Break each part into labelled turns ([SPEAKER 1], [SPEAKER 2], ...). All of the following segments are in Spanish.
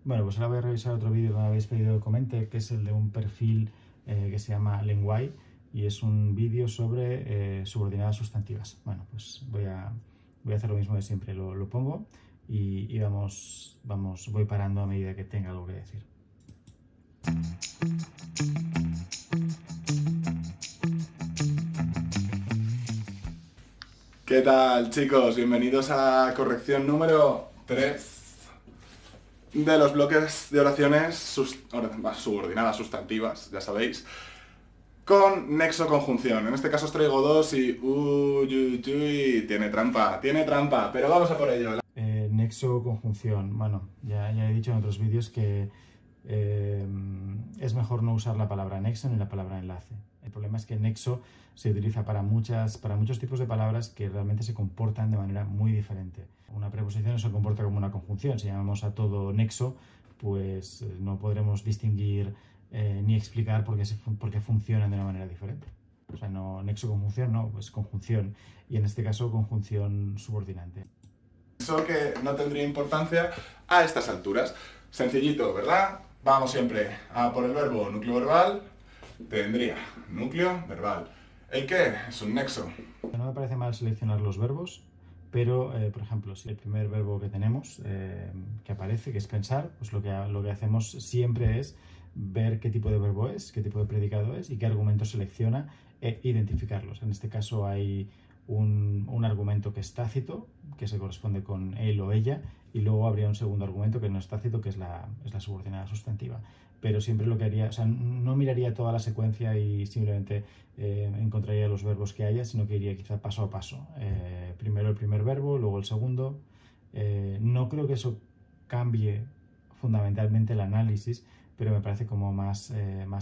[SPEAKER 1] Bueno, pues ahora voy a revisar otro vídeo que me habéis pedido que comente, que es el de un perfil que se llama Lenguai, y es un vídeo sobre subordinadas sustantivas. Bueno, pues voy a hacer lo mismo de siempre, lo pongo y voy parando a medida que tenga algo que decir.
[SPEAKER 2] ¿Qué tal, chicos? Bienvenidos a la corrección número 3 de los bloques de oraciones subordinadas sustantivas, ya sabéis, con nexo conjunción. En este caso os traigo dos y tiene trampa, pero vamos a por ello.
[SPEAKER 1] Nexo conjunción. Bueno, ya he dicho en otros vídeos que es mejor no usar la palabra nexo ni la palabra enlace. El problema es que nexo se utiliza para muchos tipos de palabras que realmente se comportan de manera muy diferente. Una preposición no se comporta como una conjunción. Si llamamos a todo nexo, pues no podremos distinguir ni explicar por qué funcionan de una manera diferente. O sea, no nexo conjunción, no, pues conjunción. Y en este caso, conjunción subordinante.
[SPEAKER 2] Eso que no tendría importancia a estas alturas. Sencillito, ¿verdad? Vamos siempre a por el verbo núcleo verbal. Tendría núcleo verbal. ¿El qué? Es un nexo.
[SPEAKER 1] No me parece mal seleccionar los verbos, pero, por ejemplo, si el primer verbo que tenemos, que aparece, que es pensar, pues lo que hacemos siempre es ver qué tipo de verbo es, qué tipo de predicado es y qué argumento selecciona e identificarlos. En este caso hay un argumento que es tácito, que se corresponde con él o ella, y luego habría un segundo argumento que no es tácito, que es la subordinada sustantiva. Pero siempre lo que haría, o sea, no miraría toda la secuencia y simplemente encontraría los verbos que haya, sino que iría quizá paso a paso. Primero el primer verbo, luego el segundo. No creo que eso cambie fundamentalmente el análisis, pero me parece como más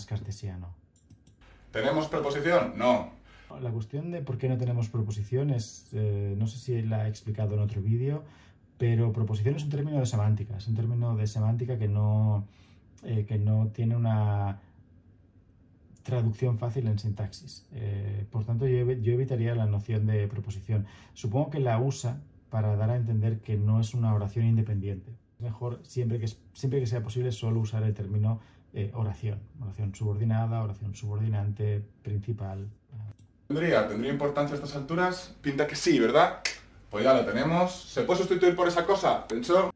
[SPEAKER 1] cartesiano.
[SPEAKER 2] ¿Tenemos preposición? No.
[SPEAKER 1] La cuestión de por qué no tenemos proposición es, no sé si la he explicado en otro vídeo, pero proposición es un término de semántica, es un término de semántica que no tiene una traducción fácil en sintaxis. Por tanto, yo evitaría la noción de proposición. Supongo que la usa para dar a entender que no es una oración independiente. Es mejor, siempre que sea posible, solo usar el término oración. Oración subordinada, oración subordinante, principal.
[SPEAKER 2] ¿Tendría importancia a estas alturas? Pinta que sí, ¿verdad? Pues ya lo tenemos. ¿Se puede sustituir por esa cosa? ¿Pensó?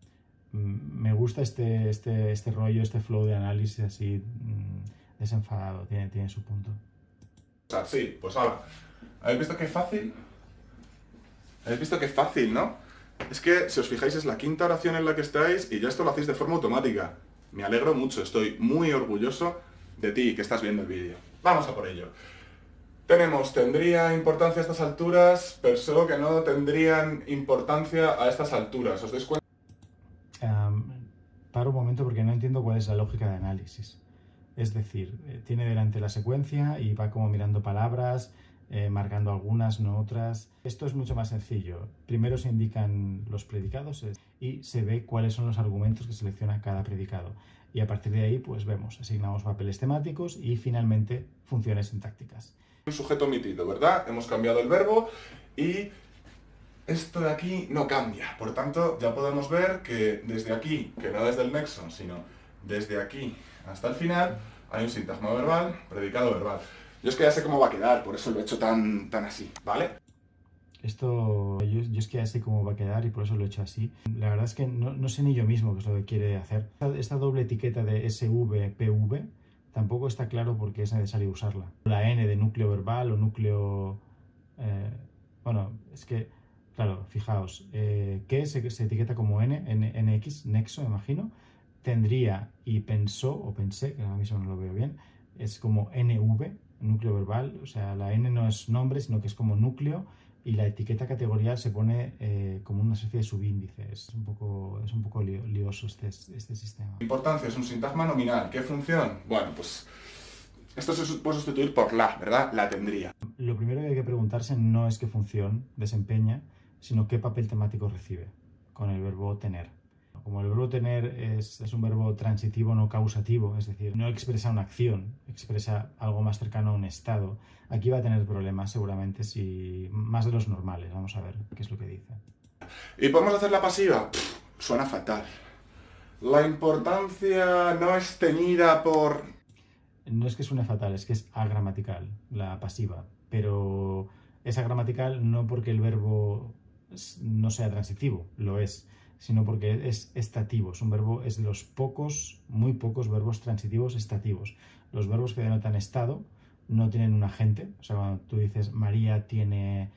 [SPEAKER 1] Me gusta este rollo, este flow de análisis así desenfadado, tiene su punto.
[SPEAKER 2] Sí, pues ahora. ¿Habéis visto qué fácil? ¿Habéis visto qué fácil, no? Es que, si os fijáis, es la quinta oración en la que estáis y ya esto lo hacéis de forma automática. Me alegro mucho, estoy muy orgulloso de ti que estás viendo el vídeo. Vamos a por ello. Tenemos, ¿tendría importancia a estas alturas? Pensó que no tendrían importancia a estas alturas. ¿Os dais cuenta?
[SPEAKER 1] Paro un momento porque no entiendo cuál es la lógica de análisis. Es decir, tiene delante la secuencia y va como mirando palabras, marcando algunas, no otras. Esto es mucho más sencillo. Primero se indican los predicados y se ve cuáles son los argumentos que selecciona cada predicado. Y a partir de ahí, pues vemos, asignamos papeles temáticos y finalmente funciones sintácticas.
[SPEAKER 2] Un sujeto omitido, ¿verdad? Hemos cambiado el verbo y esto de aquí no cambia. Por tanto, ya podemos ver que desde aquí, que no desde el nexo, sino desde aquí hasta el final, hay un sintagma verbal, predicado verbal. Yo es que ya sé cómo va a quedar, por eso lo he hecho tan así, ¿vale?
[SPEAKER 1] Esto, yo es que ya sé cómo va a quedar y por eso lo he hecho así. La verdad es que no sé ni yo mismo qué es lo que quiere hacer. Esta doble etiqueta de SV, PV, tampoco está claro por qué es necesario usarla. La N de núcleo verbal o núcleo... bueno, es que, claro, fijaos, que se etiqueta como NX, nexo, imagino. Tendría y pensó o pensé, que ahora mismo no lo veo bien, es como NV, núcleo verbal. O sea, la N no es nombre, sino que es como núcleo. Y la etiqueta categorial se pone como una especie de subíndice. Es un poco lioso este sistema.
[SPEAKER 2] Importancia es un sintagma nominal. ¿Qué función? Bueno, pues esto se puede sustituir por la, ¿verdad? La tendría.
[SPEAKER 1] Lo primero que hay que preguntarse no es qué función desempeña, sino qué papel temático recibe con el verbo tener. Como el verbo tener es un verbo transitivo no causativo, es decir, no expresa una acción, expresa algo más cercano a un estado, aquí va a tener problemas seguramente, más de los normales. Vamos a ver qué es lo que dice.
[SPEAKER 2] ¿Y podemos hacer la pasiva? Suena fatal. La importancia no es teñida por...
[SPEAKER 1] No es que suene fatal, es que es agramatical, la pasiva. Pero es agramatical no porque el verbo no sea transitivo, lo es, sino porque es estativo. Es un verbo, es de los pocos, muy pocos verbos transitivos estativos. Los verbos que denotan estado no tienen un agente. O sea, cuando tú dices María tiene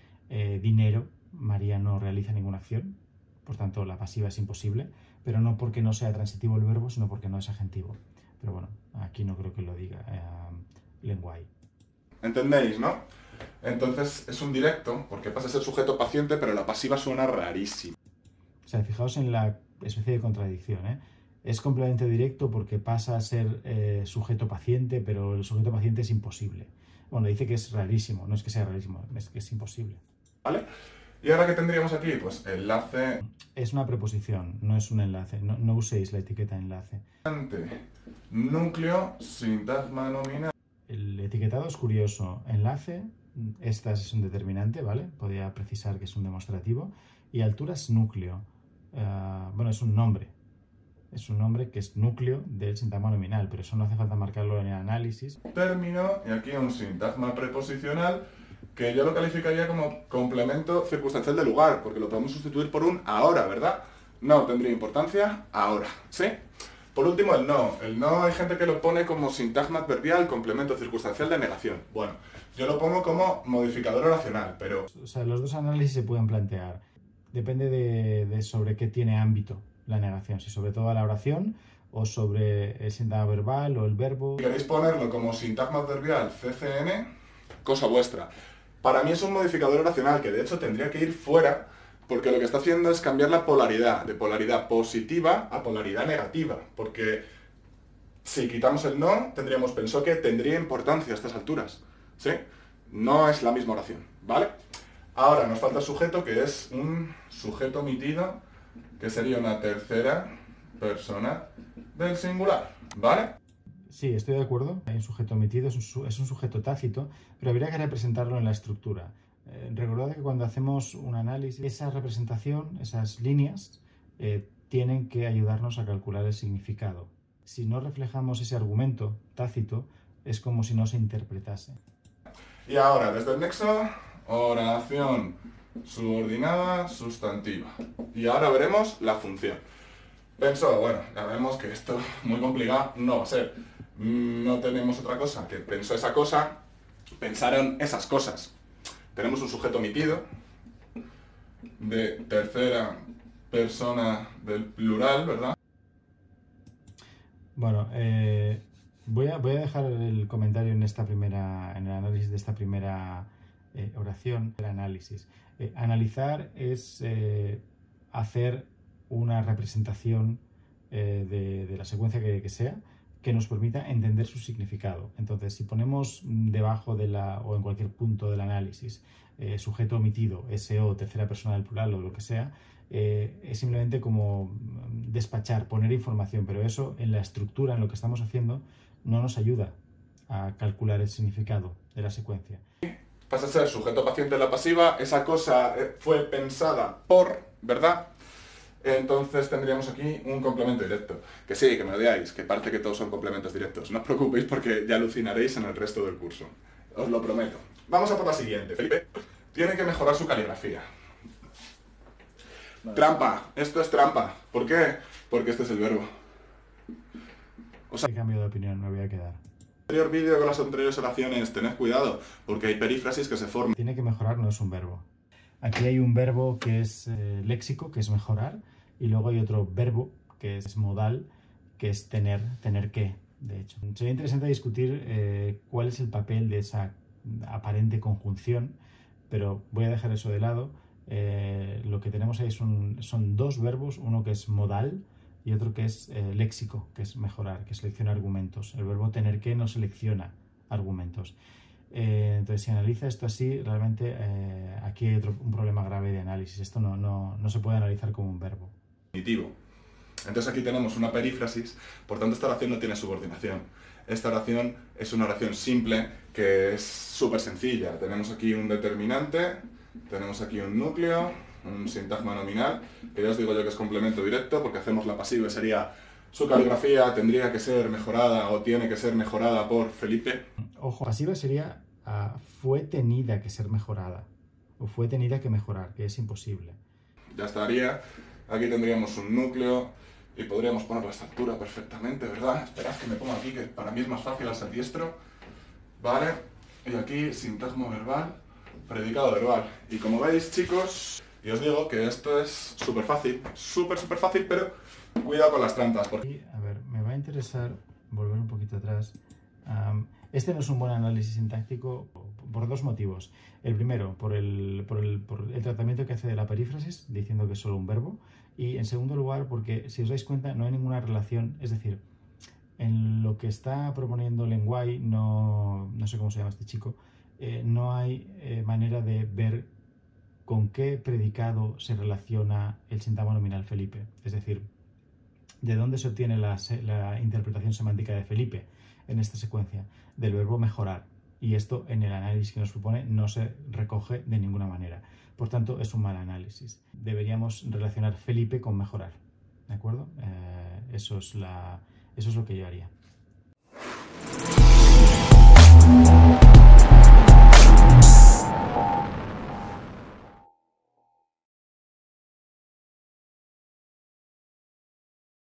[SPEAKER 1] dinero, María no realiza ninguna acción. Por tanto, la pasiva es imposible, pero no porque no sea transitivo el verbo, sino porque no es agentivo. Pero bueno, aquí no creo que lo diga Lenguae.
[SPEAKER 2] ¿Entendéis, no? Entonces es un directo, porque pasa a ser sujeto paciente, pero la pasiva suena rarísimo.
[SPEAKER 1] O sea, fijaos en la especie de contradicción, ¿eh? Es complemento directo porque pasa a ser sujeto paciente, pero el sujeto paciente es imposible. Bueno, dice que es rarísimo, no es que sea rarísimo, es que es imposible.
[SPEAKER 2] ¿Vale? ¿Y ahora qué tendríamos aquí? Pues enlace...
[SPEAKER 1] Es una preposición, no es un enlace. No uséis la etiqueta enlace.
[SPEAKER 2] Núcleo, sintagma nominal.
[SPEAKER 1] El etiquetado es curioso. Enlace, esta es un determinante, ¿vale? Podría precisar que es un demostrativo. Y altura es núcleo. Bueno, es un nombre. Es un nombre que es núcleo del sintagma nominal, pero eso no hace falta marcarlo en el análisis.
[SPEAKER 2] Término, y aquí un sintagma preposicional, que yo lo calificaría como complemento circunstancial de lugar, porque lo podemos sustituir por un ahora, ¿verdad? No tendría importancia ahora, ¿sí? Por último, el no. El no hay gente que lo pone como sintagma adverbial, complemento circunstancial de negación. Bueno, yo lo pongo como modificador oracional, pero...
[SPEAKER 1] O sea, los dos análisis se pueden plantear. Depende de sobre qué tiene ámbito la negación, si sobre toda la oración o sobre el sintagma verbal o el verbo.
[SPEAKER 2] Si queréis ponerlo como sintagma adverbial CCN, cosa vuestra. Para mí es un modificador oracional que de hecho tendría que ir fuera, porque lo que está haciendo es cambiar la polaridad, de polaridad positiva a polaridad negativa, porque si quitamos el no, tendríamos pensado que tendría importancia a estas alturas, ¿sí? No es la misma oración, ¿vale? Ahora nos falta el sujeto, que es un sujeto omitido, que sería una tercera persona del singular, ¿vale?
[SPEAKER 1] Sí, estoy de acuerdo. Hay un sujeto omitido, es un sujeto tácito, pero habría que representarlo en la estructura. Recordad que cuando hacemos un análisis, esa representación, esas líneas, tienen que ayudarnos a calcular el significado. Si no reflejamos ese argumento tácito, es como si no se interpretase.
[SPEAKER 2] Y ahora, desde el nexo, oración subordinada sustantiva. Y ahora veremos la función. Pensó, bueno, ya vemos que esto muy complicado no va a ser. No tenemos otra cosa que pensó esa cosa, pensaron esas cosas. Tenemos un sujeto omitido de tercera persona del plural, ¿verdad?
[SPEAKER 1] Bueno, voy a dejar el comentario en el análisis de esta primera oración del análisis. Analizar es hacer una representación de la secuencia que sea, que nos permita entender su significado. Entonces, si ponemos debajo o en cualquier punto del análisis sujeto omitido, SO, tercera persona del plural o lo que sea, es simplemente como despachar, poner información, pero eso en la estructura, en lo que estamos haciendo, no nos ayuda a calcular el significado de la secuencia.
[SPEAKER 2] Pasa a ser sujeto paciente en la pasiva, esa cosa fue pensada por, ¿verdad? Entonces tendríamos aquí un complemento directo. Que sí, que me odiáis, que parece que todos son complementos directos. No os preocupéis porque ya alucinaréis en el resto del curso. Os lo prometo. Vamos a por la siguiente. Felipe tiene que mejorar su caligrafía. Vale. Trampa. Esto es trampa. ¿Por qué? Porque este es el verbo.
[SPEAKER 1] O sea, he cambiado de opinión, me voy a quedar.
[SPEAKER 2] En el anterior vídeo con las anteriores oraciones, tened cuidado, porque hay perífrasis que se forman.
[SPEAKER 1] Tiene que mejorar no es un verbo. Aquí hay un verbo que es léxico, que es mejorar, y luego hay otro verbo que es modal, que es tener que, de hecho. Sería interesante discutir cuál es el papel de esa aparente conjunción, pero voy a dejar eso de lado. Lo que tenemos ahí son dos verbos, uno que es modal y otro que es léxico, que es mejorar, que selecciona argumentos. El verbo tener que no selecciona argumentos. Entonces, si analiza esto así, realmente aquí hay un problema grave de análisis. Esto no se puede analizar como un verbo.
[SPEAKER 2] Entonces aquí tenemos una perífrasis, por tanto esta oración no tiene subordinación. Esta oración es una oración simple que es súper sencilla. Tenemos aquí un determinante, tenemos aquí un núcleo, un sintagma nominal, que ya os digo yo que es complemento directo, porque hacemos la pasiva y sería su caligrafía tendría que ser mejorada o tiene que ser mejorada por Felipe.
[SPEAKER 1] Ojo, pasiva sería fue tenida que ser mejorada o fue tenida que mejorar, que es imposible.
[SPEAKER 2] Ya estaría. Aquí tendríamos un núcleo y podríamos ponerlo a esta altura perfectamente, ¿verdad? Esperad que me pongo aquí, que para mí es más fácil al ser diestro. Vale. Y aquí, sintagma verbal, predicado verbal. Y como veis, chicos, y os digo que esto es súper fácil, súper fácil, pero cuidado con las trampas. Porque...
[SPEAKER 1] A ver, me va a interesar volver un poquito atrás. Este no es un buen análisis sintáctico por dos motivos. El primero, por el tratamiento que hace de la perífrasis, diciendo que es solo un verbo. Y en segundo lugar, porque si os dais cuenta, no hay ninguna relación. Es decir, en lo que está proponiendo Lenguay, no sé cómo se llama este chico, no hay manera de ver con qué predicado se relaciona el sintagma nominal Felipe. Es decir, ¿de dónde se obtiene la interpretación semántica de Felipe en esta secuencia? Del verbo mejorar. Y esto en el análisis que nos propone no se recoge de ninguna manera. Por tanto, es un mal análisis. Deberíamos relacionar Felipe con mejorar. ¿De acuerdo? Eso es lo que yo haría.